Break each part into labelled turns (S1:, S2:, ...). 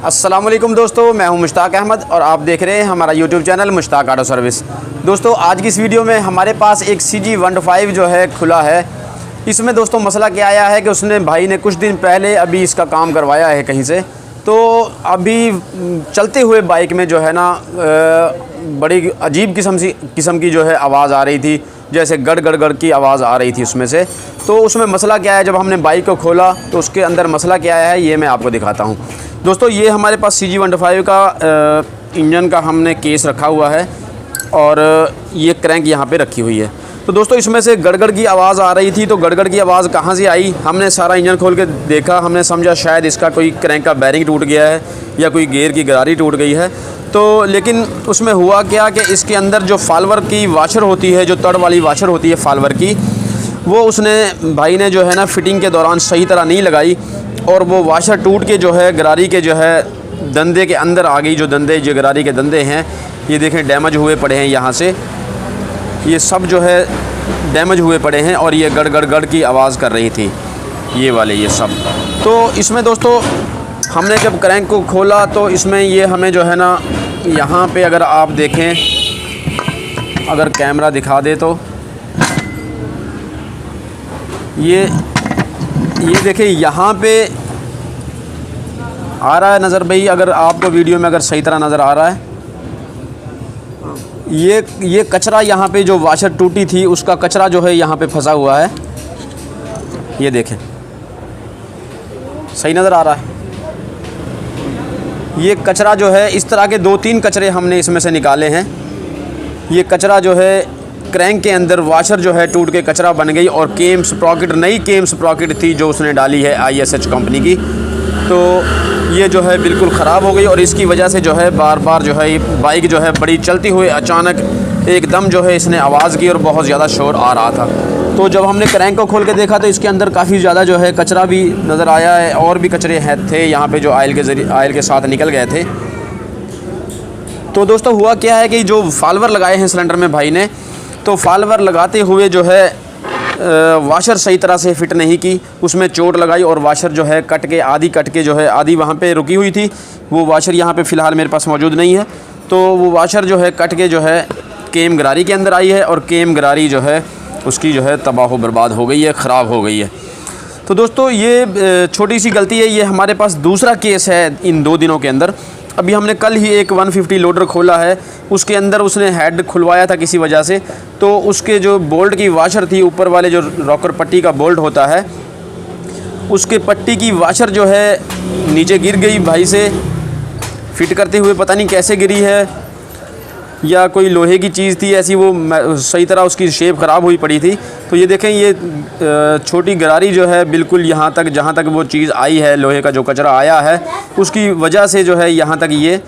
S1: अस्सलाम वालेकुम दोस्तों, मैं हूं मुश्ताक अहमद और आप देख रहे हैं हमारा YouTube channel Mushtaq auto service. दोस्तों आज की इस वीडियो में हमारे पास एक CG125 जो है खुला है। इसमें दोस्तों मसला क्या आया है कि उसने भाई ने कुछ दिन पहले अभी इसका काम करवाया है कहीं से, तो अभी चलते हुए बाइक में जो है ना बड़ी अजीब किस्म की जो है आवाज़ आ रही थी, जैसे गड़ गड़ गड़ की आवाज़ आ रही थी उसमें से। तो उसमें मसला क्या है, जब हमने बाइक को खोला तो उसके अंदर मसला क्या है ये मैं आपको दिखाता हूँ। दोस्तों ये हमारे पास CG125 का इंजन का हमने केस रखा हुआ है और ये क्रैंक यहाँ पे रखी हुई है। तो दोस्तों इसमें से गड़गड़ की आवाज़ आ रही थी। तो गड़गड़ की आवाज़ कहाँ से आई, हमने सारा इंजन खोल के देखा, हमने समझा शायद इसका कोई क्रैंक का बैरिंग टूट गया है या कोई गियर की गरारी टूट गई है। तो लेकिन उसमें हुआ क्या कि इसके अंदर जो फालवर की वाशर होती है, जो तड़ वाली वाशर होती है फालवर की, वो उसने भाई ने जो है ना फिटिंग के दौरान सही तरह नहीं लगाई और वो वाशर टूट के जो है गरारी के जो है दंदे के अंदर आ गई। जो दंदे जो गरारी के दंदे हैं ये देखें डैमेज हुए पड़े हैं, यहाँ से ये सब जो है डैमेज हुए पड़े हैं और ये गड़ गड़ गड़ की आवाज़ कर रही थी ये वाले ये सब। तो इसमें दोस्तों हमने जब क्रैंक को खोला तो इसमें ये हमें जो है ना यहाँ पे अगर आप देखें, अगर कैमरा दिखा दे तो ये देखें यहाँ पे आ रहा है नज़र भाई, अगर आपको वीडियो में अगर सही तरह नज़र आ रहा है, ये कचरा यहाँ पे जो वाशर टूटी थी उसका कचरा जो है यहाँ पे फंसा हुआ है। ये देखें सही नज़र आ रहा है। ये कचरा जो है इस तरह के 2-3 कचरे हमने इसमें से निकाले हैं। ये कचरा जो है क्रैंक के अंदर वाशर जो है टूट के कचरा बन गई और केम स्प्रॉकेट, नई केम स्प्रॉकेट थी जो उसने डाली है ISH कंपनी की, तो ये जो है बिल्कुल ख़राब हो गई और इसकी वजह से जो है बार बार जो है बाइक जो है बड़ी चलती हुई अचानक एकदम जो है इसने आवाज़ की और बहुत ज़्यादा शोर आ रहा था। तो जब हमने क्रैंक को खोल के देखा तो इसके अंदर काफ़ी ज़्यादा जो है कचरा भी नज़र आया है और भी कचरे थे यहाँ पे जो आयल के साथ निकल गए थे। तो दोस्तों हुआ क्या है कि जो फालवर लगाए हैं सिलेंडर में भाई ने, तो फालवर लगाते हुए जो है वाशर सही तरह से फिट नहीं की, उसमें चोट लगाई और वाशर जो है आधी कट के जो है आधी वहाँ पे रुकी हुई थी। वो वाशर यहाँ पे फ़िलहाल मेरे पास मौजूद नहीं है। तो वो वाशर जो है कट के जो है केम गरारी के अंदर आई है और केम गरारी जो है उसकी जो है तबाह बर्बाद हो गई है, ख़राब हो गई है। तो दोस्तों ये छोटी सी गलती है। ये हमारे पास दूसरा केस है इन 2 दिनों के अंदर। अभी हमने कल ही एक 150 लोडर खोला है, उसके अंदर उसने हेड खुलवाया था किसी वजह से, तो उसके जो बोल्ट की वाशर थी, ऊपर वाले जो रॉकर पट्टी का बोल्ट होता है, उसके पट्टी की वाशर जो है नीचे गिर गई भाई से फिट करते हुए। पता नहीं कैसे गिरी है, या कोई लोहे की चीज़ थी ऐसी, वो सही तरह उसकी शेप ख़राब हुई पड़ी थी। तो ये देखें ये छोटी गरारी जो है बिल्कुल यहाँ तक, जहाँ तक वो चीज़ आई है, लोहे का जो कचरा आया है उसकी वजह से जो है यहाँ तक ये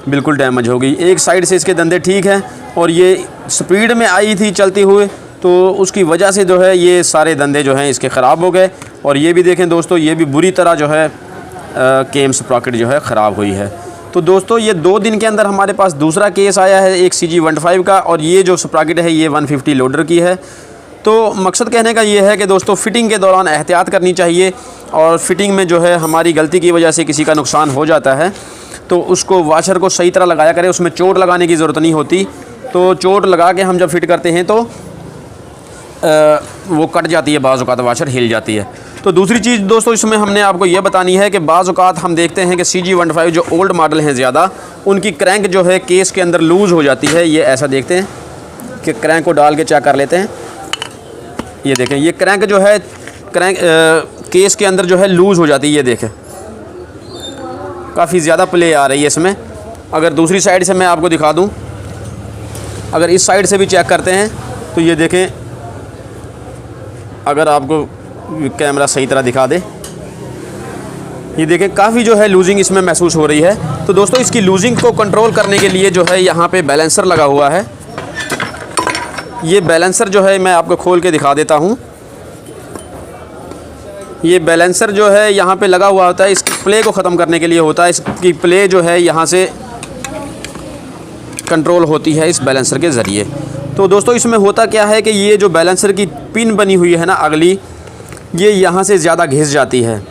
S1: बिल्कुल डैमेज हो गई। एक साइड से इसके दंदे ठीक हैं और ये स्पीड में आई थी चलते हुए, तो उसकी वजह से जो है ये सारे दंदे जो हैं इसके ख़राब हो गए। और ये भी देखें दोस्तों, ये भी बुरी तरह जो है केम स्प्रॉकेट जो है ख़राब हुई है। तो दोस्तों ये 2 दिन के अंदर हमारे पास दूसरा केस आया है एक CG125 का, और ये जो स्प्रॉकेट है ये 150 लोडर की है। तो मकसद कहने का ये है कि दोस्तों फ़िटिंग के दौरान एहतियात करनी चाहिए, और फ़िटिंग में जो है हमारी गलती की वजह से किसी का नुकसान हो जाता है तो उसको वाशर को सही तरह लगाया करें, उसमें चोट लगाने की ज़रूरत नहीं होती। तो चोट लगा के हम जब फिट करते हैं तो वो कट जाती है, बाज़ औक़ात वाशर हिल जाती है। तो दूसरी चीज़ दोस्तों इसमें हमने आपको ये बतानी है कि बाज़ औक़ात हम देखते हैं कि CG125 जो ओल्ड मॉडल हैं ज़्यादा, उनकी क्रैंक जो है केस के अंदर लूज़ हो जाती है। ये ऐसा देखते हैं कि क्रैंक को डाल के चेक कर लेते हैं। ये देखें ये क्रैंक जो है केस के अंदर जो है लूज़ हो जाती है। ये देखें काफ़ी ज़्यादा प्ले आ रही है इसमें। अगर दूसरी साइड से मैं आपको दिखा दूँ, अगर इस साइड से भी चेक करते हैं तो ये देखें, अगर आपको कैमरा सही तरह दिखा दे, ये देखें काफ़ी जो है लूजिंग इसमें महसूस हो रही है। तो दोस्तों इसकी लूजिंग को कंट्रोल करने के लिए जो है यहाँ पे बैलेंसर लगा हुआ है। ये बैलेंसर जो है मैं आपको खोल के दिखा देता हूँ। ये बैलेंसर जो है यहाँ पे लगा हुआ होता है, इस प्ले को ख़त्म करने के लिए होता है। इसकी प्ले जो है यहाँ से कंट्रोल होती है इस बैलेंसर के ज़रिए। तो दोस्तों इसमें होता क्या है कि ये जो बैलेंसर की पिन बनी हुई है ना अगली, ये यहाँ से ज़्यादा घिस जाती है,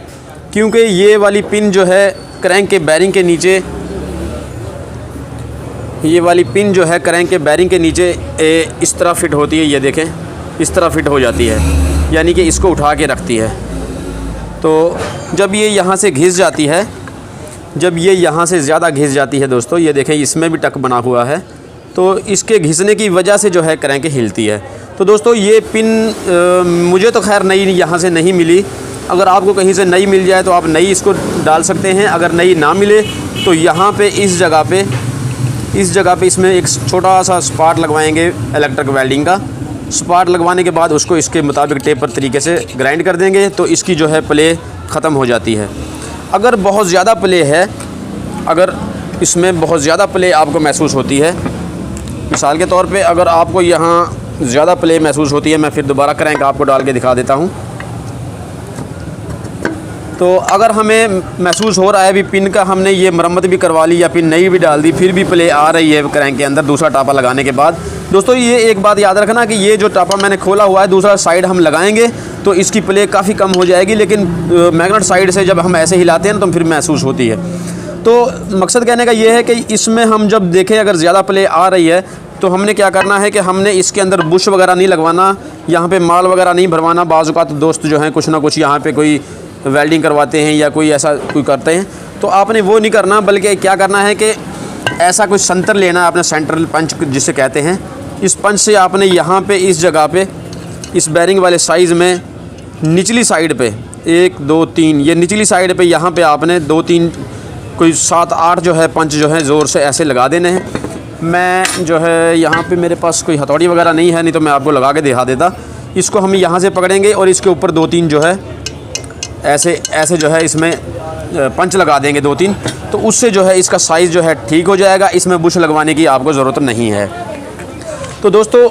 S1: क्योंकि ये वाली पिन जो है क्रैंक के बैरिंग के नीचे, ये वाली पिन जो है क्रैंक के बैरिंग के नीचे इस तरह फिट होती है। ये देखें, इस तरह फिट हो जाती है, यानी कि इसको उठा के रखती है। तो जब ये यहाँ से घिस जाती है, जब ये यहाँ से ज़्यादा घिस जाती है दोस्तों, ये देखें इसमें भी टक बना हुआ है, तो इसके घिसने की वजह से जो है क्रैंक हिलती है। तो दोस्तों ये पिन मुझे तो खैर नई यहाँ से नहीं मिली। अगर आपको कहीं से नई मिल जाए तो आप नई इसको डाल सकते हैं। अगर नई ना मिले तो यहाँ पे इस जगह पे इसमें एक छोटा सा स्पार्ट लगवाएंगे इलेक्ट्रिक वेल्डिंग का। स्पार्ट लगवाने के बाद उसको इसके मुताबिक टेपर तरीके से ग्राइंड कर देंगे तो इसकी जो है प्ले ख़त्म हो जाती है। अगर बहुत ज़्यादा प्ले है, अगर इसमें बहुत ज़्यादा प्ले आपको महसूस होती है, मिसाल के तौर पे अगर आपको यहाँ ज़्यादा प्ले महसूस होती है, मैं फिर दोबारा क्रैंक आपको डाल के दिखा देता हूँ। तो अगर हमें महसूस हो रहा है भी पिन का हमने ये मरम्मत भी करवा ली या पिन नई भी डाल दी, फिर भी प्ले आ रही है क्रैंक के अंदर दूसरा टापा लगाने के बाद, दोस्तों ये एक बात याद रखना कि ये जो टापा मैंने खोला हुआ है दूसरा साइड हम लगाएंगे तो इसकी प्ले काफ़ी कम हो जाएगी, लेकिन मैग्नेट साइड से जब हम ऐसे हिलाते हैं तो फिर महसूस होती है। तो मकसद कहने का ये है कि इसमें हम जब देखें अगर ज़्यादा प्ले आ रही है तो हमने क्या करना है कि हमने इसके अंदर बुश वगैरह नहीं लगवाना, यहाँ पे माल वगैरह नहीं भरवाना। बाज़ औक़ात दोस्त जो हैं कुछ ना कुछ यहाँ पे कोई वेल्डिंग करवाते हैं या कोई ऐसा कोई करते हैं, तो आपने वो नहीं करना, बल्कि क्या करना है कि ऐसा कुछ संतर लेना है आपने, सेंट्रल पंच जिसे कहते हैं। इस पंच से आपने यहाँ पे इस जगह पे इस बैरिंग वाले साइज़ में निचली साइड पे 1 2 3 ये निचली साइड पे यहाँ पे आपने 2 3 कोई 7 8 जो है पंच जो है ज़ोर से ऐसे लगा देने हैं। मैं जो है यहाँ पे मेरे पास कोई हथौड़ी वगैरह नहीं है, नहीं तो मैं आपको लगा के दिखा देता। इसको हम यहाँ से पकड़ेंगे और इसके ऊपर 2 3 जो है ऐसे जो है इसमें पंच लगा देंगे 2 3, तो उससे जो है इसका साइज़ जो है ठीक हो जाएगा। इसमें बुश लगवाने की आपको ज़रूरत नहीं है। तो दोस्तों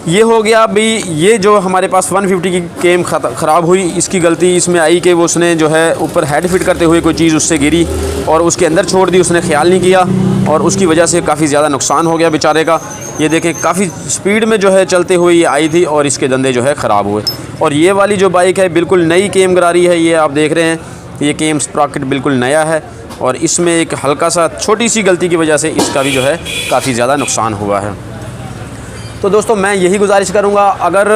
S1: ये हो गया भाई, ये जो हमारे पास 150 की केम ख़राब हुई, इसकी गलती इसमें आई कि वो उसने जो है ऊपर हेड फिट करते हुए कोई चीज़ उससे गिरी और उसके अंदर छोड़ दी, उसने ख्याल नहीं किया और उसकी वजह से काफ़ी ज़्यादा नुकसान हो गया बेचारे का। ये देखें काफ़ी स्पीड में जो है चलते हुए ये आई थी और इसके दंदे जो है ख़राब हुए। और ये वाली जो बाइक है बिल्कुल नई केम गरारी है, ये आप देख रहे हैं, ये केम स्प्रॉकेट बिल्कुल नया है और इसमें एक हल्का सा छोटी सी गलती की वजह से इसका भी जो है काफ़ी ज़्यादा नुकसान हुआ है। तो दोस्तों मैं यही गुजारिश करूँगा, अगर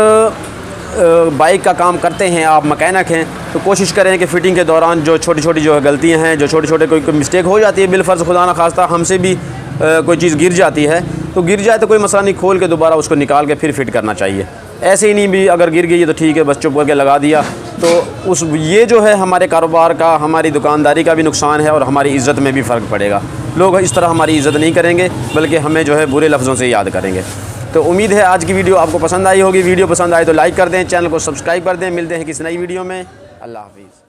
S1: बाइक का काम करते हैं, आप मैकेनिक हैं, तो कोशिश करें कि फ़िटिंग के दौरान जो छोटी छोटी जो है गलतियाँ हैं, जो छोटे छोटे कोई मिस्टेक हो जाती है, बिलफ़र्ज़ खुदा न खास्ता हमसे भी कोई चीज़ गिर जाती है, तो गिर जाए तो कोई मसला नहीं, खोल के दोबारा उसको निकाल के फिर फिट करना चाहिए। ऐसे ही नहीं भी अगर गिर गई है तो ठीक है बस चुप करके लगा दिया, तो ये जो है हमारे कारोबार का, हमारी दुकानदारी का भी नुकसान है और हमारी इज़्ज़त में भी फ़र्क पड़ेगा। लोग इस तरह हमारी इज़्ज़त नहीं करेंगे बल्कि हमें जो है बुरे लफ्ज़ों से याद करेंगे। तो उम्मीद है आज की वीडियो आपको पसंद आई होगी। वीडियो पसंद आए तो लाइक कर दें, चैनल को सब्सक्राइब कर दें। मिलते हैं किसी नई वीडियो में। अल्लाह हाफ़िज़।